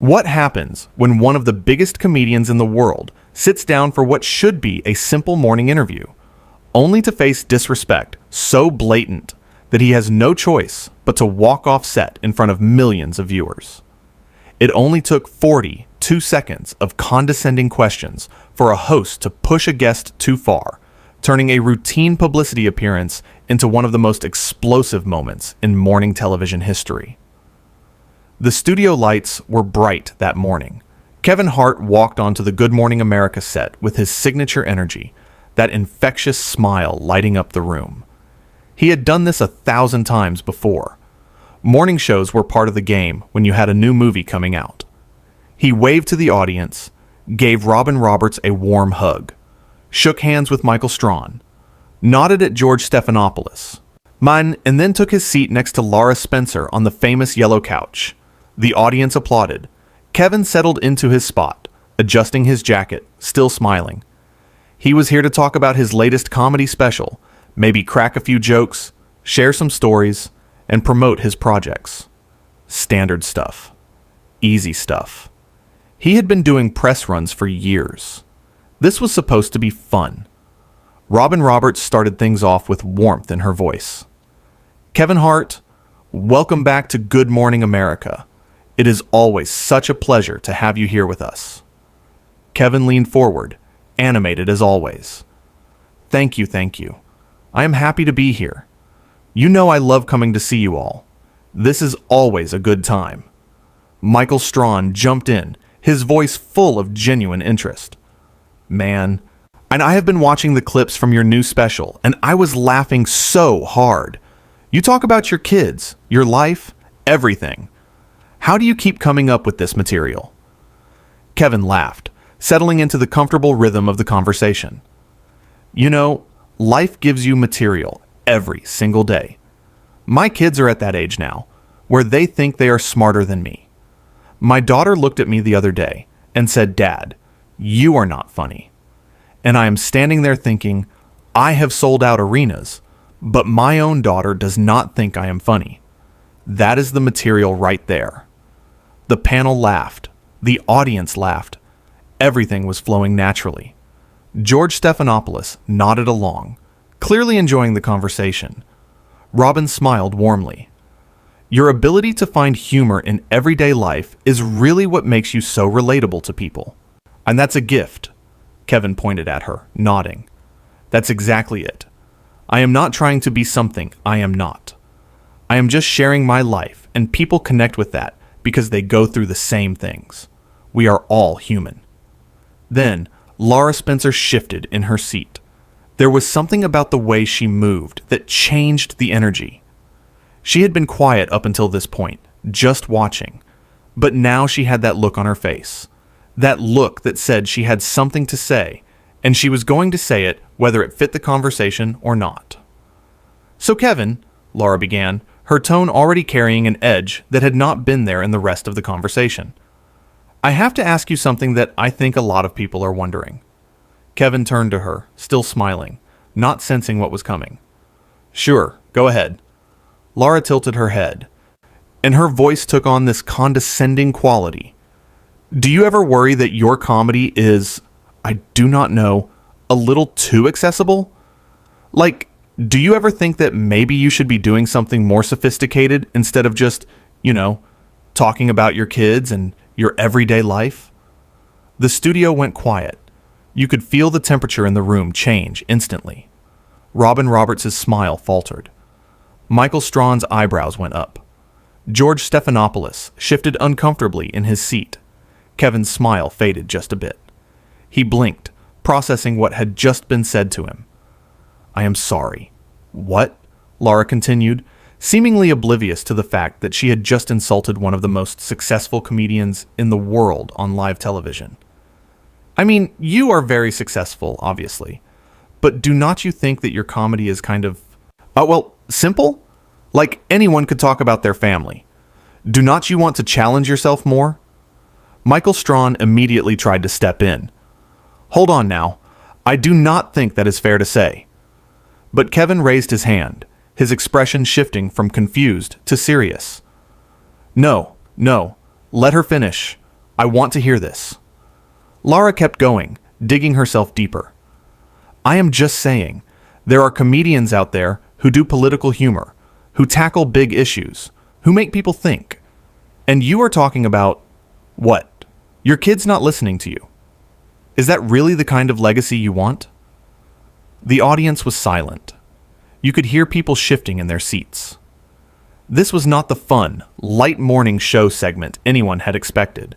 What happens when one of the biggest comedians in the world sits down for what should be a simple morning interview, only to face disrespect so blatant that he has no choice but to walk off set in front of millions of viewers? It only took 42 seconds of condescending questions for a host to push a guest too far, turning a routine publicity appearance into one of the most explosive moments in morning television history. The studio lights were bright that morning. Kevin Hart walked onto the Good Morning America set with his signature energy, that infectious smile lighting up the room. He had done this 1,000 times before. Morning shows were part of the game when you had a new movie coming out. He waved to the audience, gave Robin Roberts a warm hug, shook hands with Michael Strawn, nodded at George Stephanopoulos, and then took his seat next to Lara Spencer on the famous yellow couch. The audience applauded. Kevin settled into his spot, adjusting his jacket, still smiling. He was here to talk about his latest comedy special, maybe crack a few jokes, share some stories, and promote his projects. Standard stuff. Easy stuff. He had been doing press runs for years. This was supposed to be fun. Robin Roberts started things off with warmth in her voice. Kevin Hart, welcome back to Good Morning America. It is always such a pleasure to have you here with us. Kevin leaned forward, animated as always. Thank you, thank you. I am happy to be here. You know I love coming to see you all. This is always a good time. Michael Strawn jumped in, his voice full of genuine interest. Man, and I have been watching the clips from your new special, and I was laughing so hard. You talk about your kids, your life, everything. How do you keep coming up with this material? Kevin laughed, settling into the comfortable rhythm of the conversation. You know, life gives you material every single day. My kids are at that age now, where they think they are smarter than me. My daughter looked at me the other day and said, "Dad, you are not funny." And I am standing there thinking, I have sold out arenas, but my own daughter does not think I am funny. That is the material right there. The panel laughed. The audience laughed. Everything was flowing naturally. George Stephanopoulos nodded along, clearly enjoying the conversation. Robin smiled warmly. Your ability to find humor in everyday life is really what makes you so relatable to people. And that's a gift. Kevin pointed at her, nodding. That's exactly it. I am not trying to be something I am not. I am just sharing my life, and people connect with that because they go through the same things. We are all human. Then, Lara Spencer shifted in her seat. There was something about the way she moved that changed the energy. She had been quiet up until this point, just watching. But now she had that look on her face. That look that said she had something to say, and she was going to say it whether it fit the conversation or not. So Kevin, Lara began, her tone already carrying an edge that had not been there in the rest of the conversation. I have to ask you something that I think a lot of people are wondering. Kevin turned to her, still smiling, not sensing what was coming. Sure, go ahead. Lara tilted her head, and her voice took on this condescending quality. Do you ever worry that your comedy is, I do not know, a little too accessible? Like, do you ever think that maybe you should be doing something more sophisticated instead of just, talking about your kids and your everyday life? The studio went quiet. You could feel the temperature in the room change instantly. Robin Roberts' smile faltered. Michael Strawn's eyebrows went up. George Stephanopoulos shifted uncomfortably in his seat. Kevin's smile faded just a bit. He blinked, processing what had just been said to him. I am sorry. What? Lara continued, seemingly oblivious to the fact that she had just insulted one of the most successful comedians in the world on live television. I mean, you are very successful, obviously, but do not you think that your comedy is kind of, simple? Like anyone could talk about their family. Do not you want to challenge yourself more? Michael Strawn immediately tried to step in. Hold on now. I do not think that is fair to say. But Kevin raised his hand, his expression shifting from confused to serious. No, let her finish. I want to hear this. Lara kept going, digging herself deeper. I am just saying, there are comedians out there who do political humor, who tackle big issues, who make people think. And you are talking about, what? Your kid's not listening to you. Is that really the kind of legacy you want? The audience was silent. You could hear people shifting in their seats. This was not the fun, light morning show segment anyone had expected.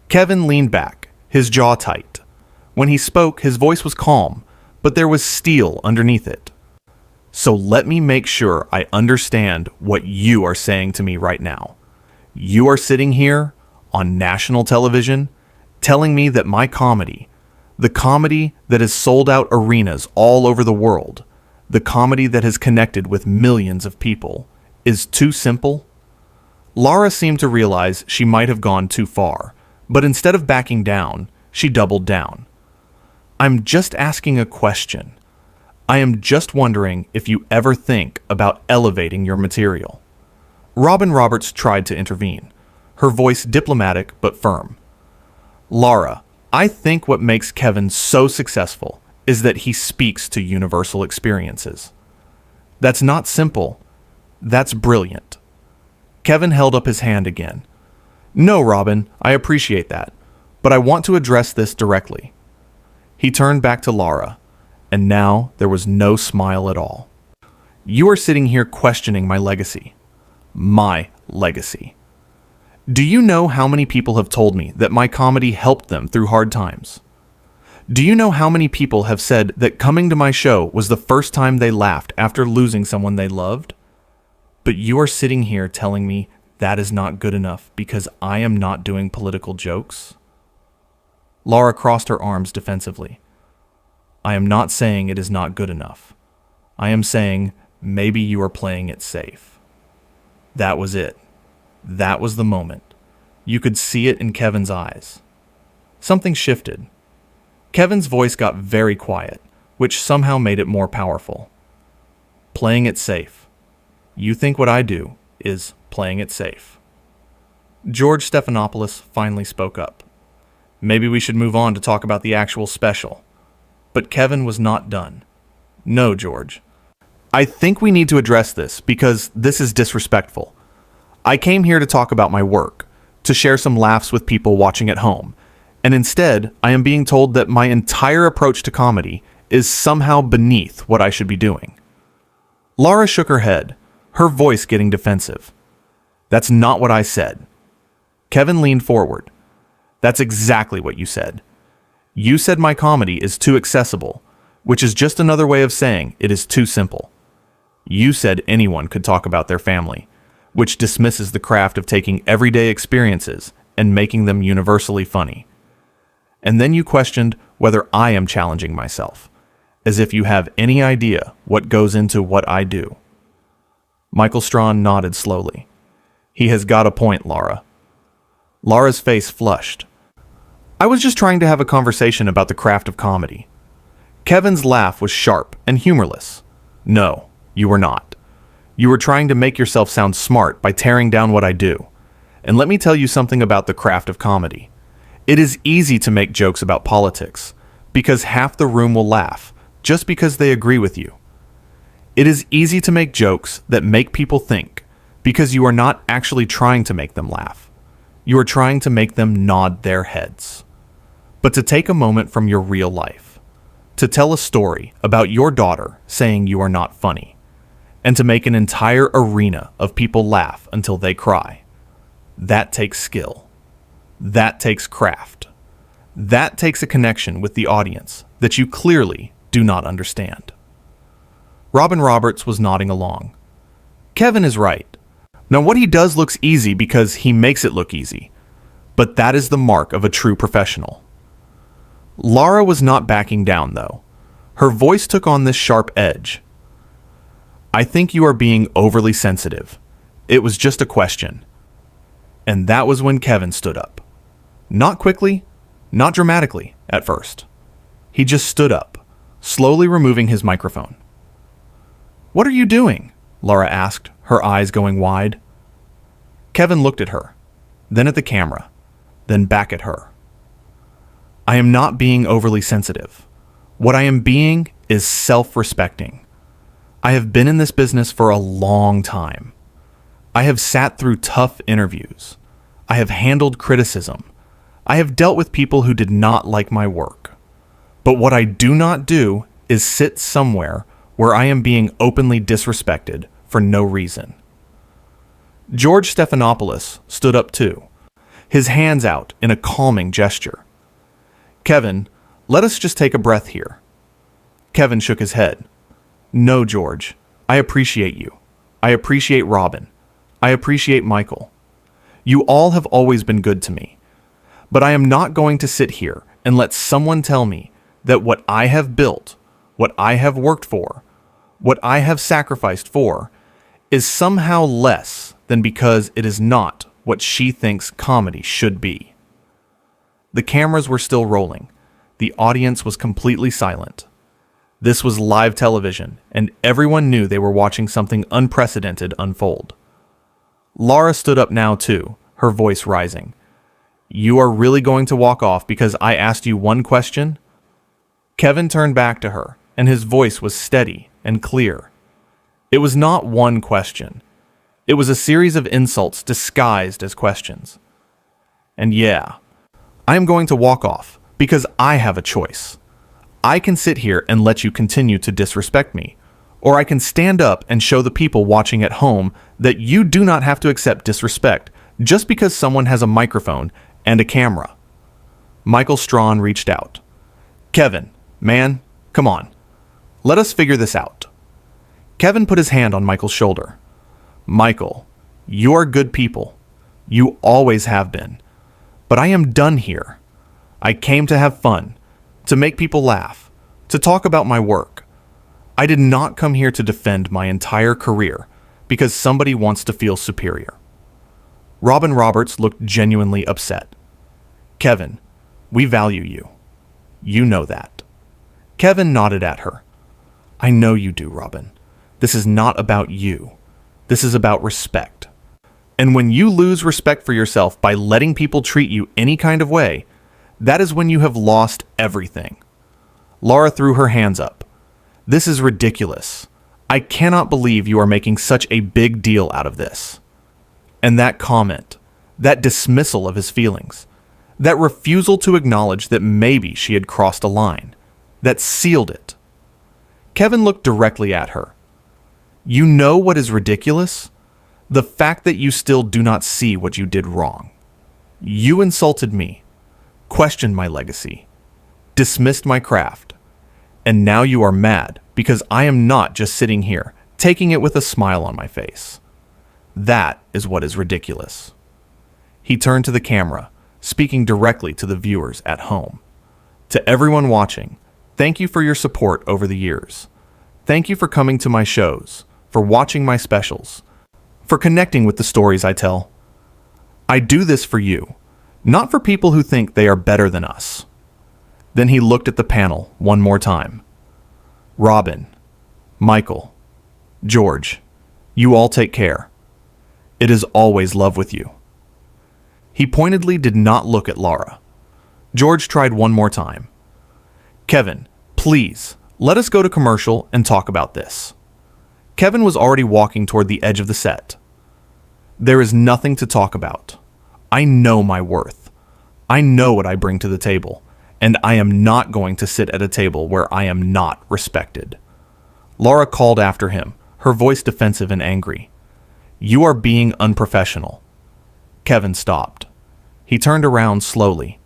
Kevin leaned back, his jaw tight. When he spoke, his voice was calm, but there was steel underneath it. So let me make sure I understand what you are saying to me right now. You are sitting here on national television telling me that my comedy, the comedy that has sold out arenas all over the world, the comedy that has connected with millions of people, is too simple? Lara seemed to realize she might have gone too far, but instead of backing down, she doubled down. I'm just asking a question. I am just wondering if you ever think about elevating your material. Robin Roberts tried to intervene, her voice diplomatic but firm. Lara, I think what makes Kevin so successful is that he speaks to universal experiences. That's not simple. That's brilliant. Kevin held up his hand again. No, Robin, I appreciate that, but I want to address this directly. He turned back to Lara, and now there was no smile at all. You are sitting here questioning my legacy. My legacy. Do you know how many people have told me that my comedy helped them through hard times? Do you know how many people have said that coming to my show was the first time they laughed after losing someone they loved? But you are sitting here telling me that is not good enough because I am not doing political jokes? Lara crossed her arms defensively. I am not saying it is not good enough. I am saying maybe you are playing it safe. That was it. That was the moment. You could see it in Kevin's eyes. Something shifted. Kevin's voice got very quiet, which somehow made it more powerful. Playing it safe. You think what I do is playing it safe. George Stephanopoulos finally spoke up. Maybe we should move on to talk about the actual special. But Kevin was not done. No, George. I think we need to address this because this is disrespectful. I came here to talk about my work, to share some laughs with people watching at home, and instead I am being told that my entire approach to comedy is somehow beneath what I should be doing. Lara shook her head, her voice getting defensive. That's not what I said. Kevin leaned forward. That's exactly what you said. You said my comedy is too accessible, which is just another way of saying it is too simple. You said anyone could talk about their family, which dismisses the craft of taking everyday experiences and making them universally funny. And then you questioned whether I am challenging myself, as if you have any idea what goes into what I do. Michael Strawn nodded slowly. He has got a point, Lara. Lara's face flushed. I was just trying to have a conversation about the craft of comedy. Kevin's laugh was sharp and humorless. No, you were not. You were trying to make yourself sound smart by tearing down what I do. And let me tell you something about the craft of comedy. It is easy to make jokes about politics, because half the room will laugh, just because they agree with you. It is easy to make jokes that make people think, because you are not actually trying to make them laugh. You are trying to make them nod their heads. But to take a moment from your real life, to tell a story about your daughter saying you are not funny, and to make an entire arena of people laugh until they cry, that takes skill. That takes craft. That takes a connection with the audience that you clearly do not understand. Robin Roberts was nodding along. Kevin is right. Now, what he does looks easy because he makes it look easy, but that is the mark of a true professional. Lara was not backing down, though. Her voice took on this sharp edge. I think you are being overly sensitive. It was just a question. And that was when Kevin stood up. Not quickly, not dramatically at first. He just stood up, slowly removing his microphone. What are you doing? Lara asked, her eyes going wide. Kevin looked at her, then at the camera, then back at her. I am not being overly sensitive. What I am being is self-respecting. I have been in this business for a long time. I have sat through tough interviews. I have handled criticism. I have dealt with people who did not like my work. But what I do not do is sit somewhere where I am being openly disrespected for no reason. George Stephanopoulos stood up too, his hands out in a calming gesture. Kevin, let us just take a breath here. Kevin shook his head. No, George, I appreciate you. I appreciate Robin. I appreciate Michael. You all have always been good to me. But I am not going to sit here and let someone tell me that what I have built, what I have worked for, what I have sacrificed for, is somehow less than because it is not what she thinks comedy should be. The cameras were still rolling. The audience was completely silent. This was live television, and everyone knew they were watching something unprecedented unfold. Lara stood up now too, her voice rising. You are really going to walk off because I asked you one question? Kevin turned back to her, and his voice was steady and clear. It was not one question. It was a series of insults disguised as questions. And yeah, I am going to walk off because I have a choice. I can sit here and let you continue to disrespect me, or I can stand up and show the people watching at home that you do not have to accept disrespect just because someone has a microphone and a camera. Michael Strawn reached out. Kevin, man, come on. Let us figure this out. Kevin put his hand on Michael's shoulder. Michael, you are good people. You always have been. But I am done here. I came to have fun, to make people laugh, to talk about my work. I did not come here to defend my entire career because somebody wants to feel superior. Robin Roberts looked genuinely upset. Kevin, we value you. You know that. Kevin nodded at her. I know you do, Robin. This is not about you. This is about respect. And when you lose respect for yourself by letting people treat you any kind of way, that is when you have lost everything. Lara threw her hands up. This is ridiculous. I cannot believe you are making such a big deal out of this. And that comment, that dismissal of his feelings, that refusal to acknowledge that maybe she had crossed a line, that sealed it. Kevin looked directly at her. You know what is ridiculous? The fact that you still do not see what you did wrong. You insulted me, questioned my legacy, dismissed my craft, and now you are mad because I am not just sitting here, taking it with a smile on my face. That is what is ridiculous. He turned to the camera, speaking directly to the viewers at home. To everyone watching, thank you for your support over the years. Thank you for coming to my shows, for watching my specials, for connecting with the stories I tell. I do this for you, not for people who think they are better than us. Then he looked at the panel one more time. Robin, Michael, George, you all take care. It is always love with you. He pointedly did not look at Lara. George tried one more time. Kevin, please, let us go to commercial and talk about this. Kevin was already walking toward the edge of the set. There is nothing to talk about. I know my worth. I know what I bring to the table, and I am not going to sit at a table where I am not respected. Lara called after him, her voice defensive and angry. You are being unprofessional. Kevin stopped. He turned around slowly.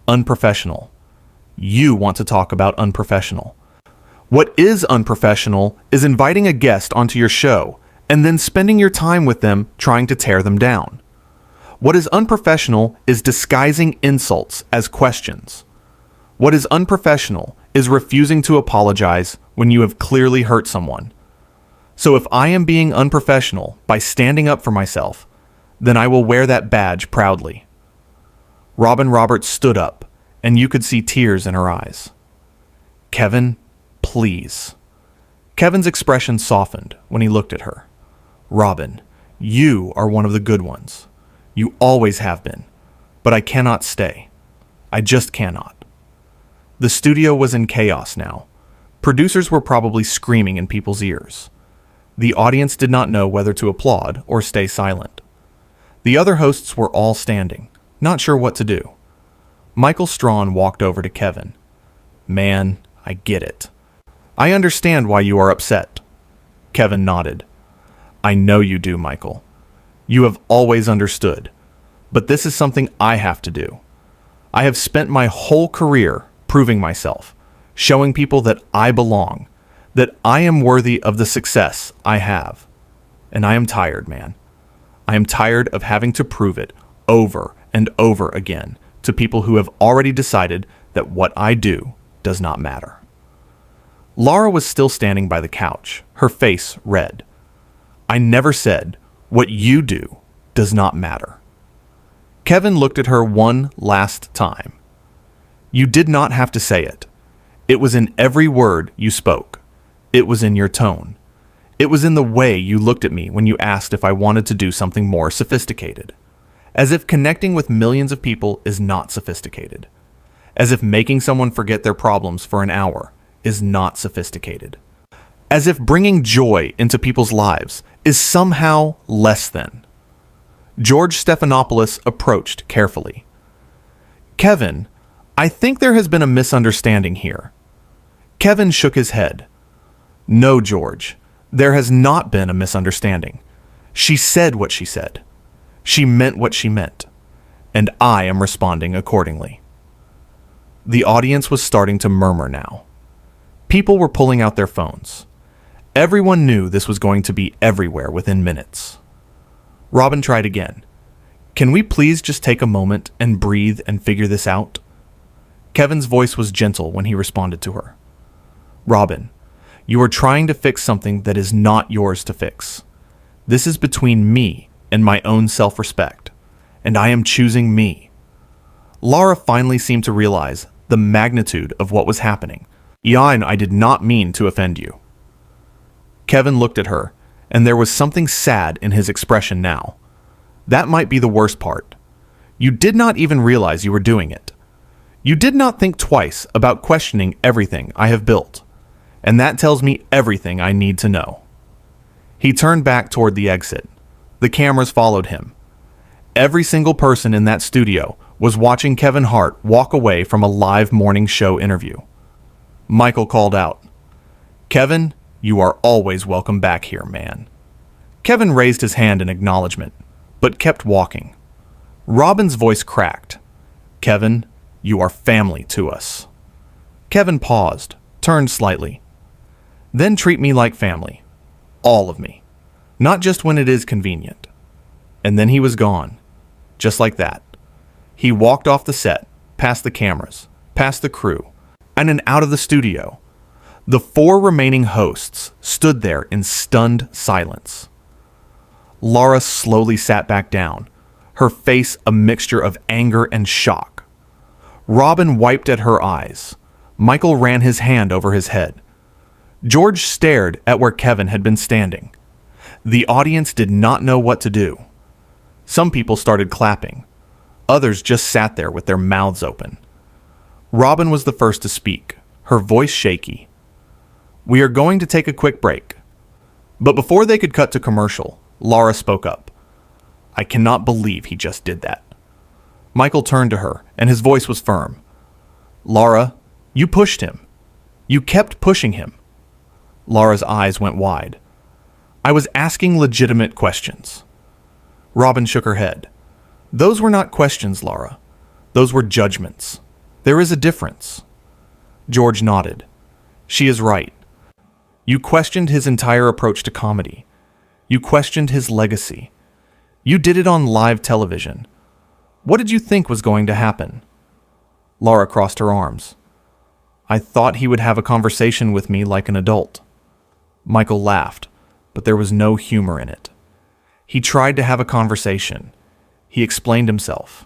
Unprofessional. You want to talk about unprofessional. What is unprofessional is inviting a guest onto your show and then spending your time with them trying to tear them down. What is unprofessional is disguising insults as questions. What is unprofessional is refusing to apologize when you have clearly hurt someone. So if I am being unprofessional by standing up for myself, then I will wear that badge proudly. Robin Roberts stood up, and you could see tears in her eyes. Kevin, please. Kevin's expression softened when he looked at her. Robin, you are one of the good ones. You always have been. But I cannot stay. I just cannot. The studio was in chaos now. Producers were probably screaming in people's ears. The audience did not know whether to applaud or stay silent. The other hosts were all standing, not sure what to do. Michael Strawn walked over to Kevin. "Man, I get it. I understand why you are upset." Kevin nodded. "I know you do, Michael. You have always understood. But this is something I have to do. I have spent my whole career proving myself, showing people that I belong, that I am worthy of the success I have. And I am tired, man. I am tired of having to prove it over and over again to people who have already decided that what I do does not matter." Lara was still standing by the couch, her face red. "I never said what you do does not matter." Kevin looked at her one last time. "You did not have to say it. It was in every word you spoke. It was in your tone. It was in the way you looked at me when you asked if I wanted to do something more sophisticated. As if connecting with millions of people is not sophisticated. As if making someone forget their problems for an hour is not sophisticated. As if bringing joy into people's lives is somehow less than." George Stephanopoulos approached carefully. "Kevin, I think there has been a misunderstanding here." Kevin shook his head. "No, George, there has not been a misunderstanding. She said what she said. She meant what she meant. And I am responding accordingly." The audience was starting to murmur now. People were pulling out their phones. Everyone knew this was going to be everywhere within minutes. Robin tried again. "Can we please just take a moment and breathe and figure this out?" Kevin's voice was gentle when he responded to her. "Robin, you are trying to fix something that is not yours to fix. This is between me and my own self-respect, and I am choosing me." Lara finally seemed to realize the magnitude of what was happening. "Ian, I did not mean to offend you." Kevin looked at her, and there was something sad in his expression now. That might be the worst part. You did not even realize you were doing it. You did not think twice about questioning everything I have built, and that tells me everything I need to know. He turned back toward the exit. The cameras followed him. Every single person in that studio was watching Kevin Hart walk away from a live morning show interview. Michael called out, "Kevin, you are always welcome back here, man." Kevin raised his hand in acknowledgement, but kept walking. Robin's voice cracked. "Kevin, you are family to us." Kevin paused, turned slightly. "Then treat me like family. All of me. Not just when it is convenient." And then he was gone. Just like that. He walked off the set, past the cameras, past the crew, and then out of the studio. The 4 remaining hosts stood there in stunned silence. Lara slowly sat back down, her face a mixture of anger and shock. Robin wiped at her eyes. Michael ran his hand over his head. George stared at where Kevin had been standing. The audience did not know what to do. Some people started clapping. Others just sat there with their mouths open. Robin was the first to speak, her voice shaky. "We are going to take a quick break." But before they could cut to commercial, Lara spoke up. "I cannot believe he just did that." Michael turned to her, and his voice was firm. "Lara, you pushed him. You kept pushing him." Lara's eyes went wide. "I was asking legitimate questions." Robin shook her head. "Those were not questions, Lara. Those were judgments. There is a difference." George nodded. "She is right. You questioned his entire approach to comedy. You questioned his legacy. You did it on live television. What did you think was going to happen?" Lara crossed her arms. "I thought he would have a conversation with me like an adult." Michael laughed, but there was no humor in it. "He tried to have a conversation. He explained himself.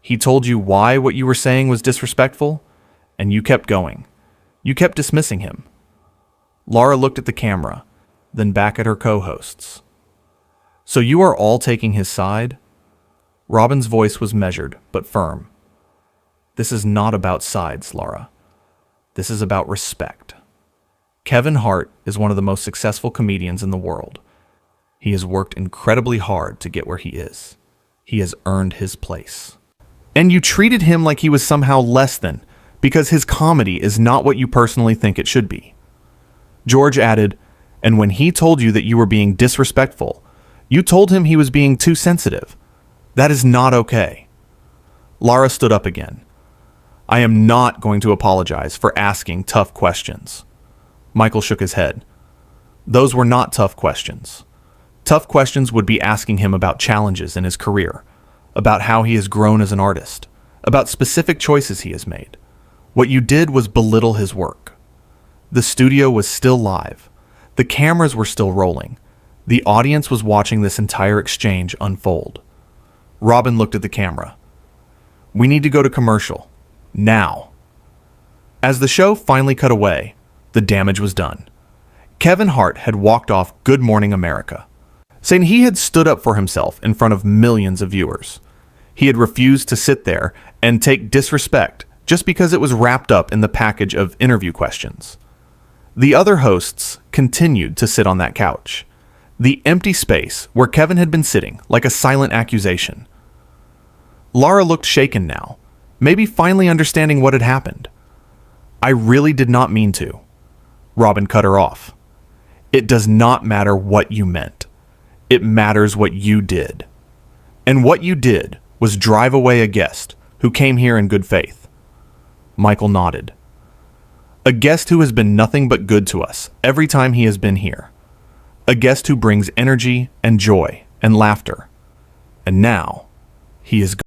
He told you why what you were saying was disrespectful, and you kept going. You kept dismissing him." Lara looked at the camera, then back at her co-hosts. "So you are all taking his side?" Robin's voice was measured but firm. This is not about sides, Lara. This is about respect. Kevin Hart is one of the most successful comedians in the world. He has worked incredibly hard to get where he is. He has earned his place. And you treated him like he was somehow less than, because his comedy is not what you personally think it should be. George added, and when he told you that you were being disrespectful, you told him he was being too sensitive. That is not okay. Lara stood up again. I am not going to apologize for asking tough questions. Michael shook his head. Those were not tough questions. Tough questions would be asking him about challenges in his career, about how he has grown as an artist, about specific choices he has made. What you did was belittle his work. The studio was still live. The cameras were still rolling. The audience was watching this entire exchange unfold. Robin looked at the camera. We need to go to commercial. Now. As the show finally cut away, the damage was done. Kevin Hart had walked off Good Morning America, saying he had stood up for himself in front of millions of viewers. He had refused to sit there and take disrespect just because it was wrapped up in the package of interview questions. The other hosts continued to sit on that couch, the empty space where Kevin had been sitting like a silent accusation. Lara looked shaken now, maybe finally understanding what had happened. I really did not mean to. Robin cut her off. It does not matter what you meant. It matters what you did. And what you did was drive away a guest who came here in good faith. Michael nodded. A guest who has been nothing but good to us every time he has been here. A guest who brings energy and joy and laughter. And now, he is gone.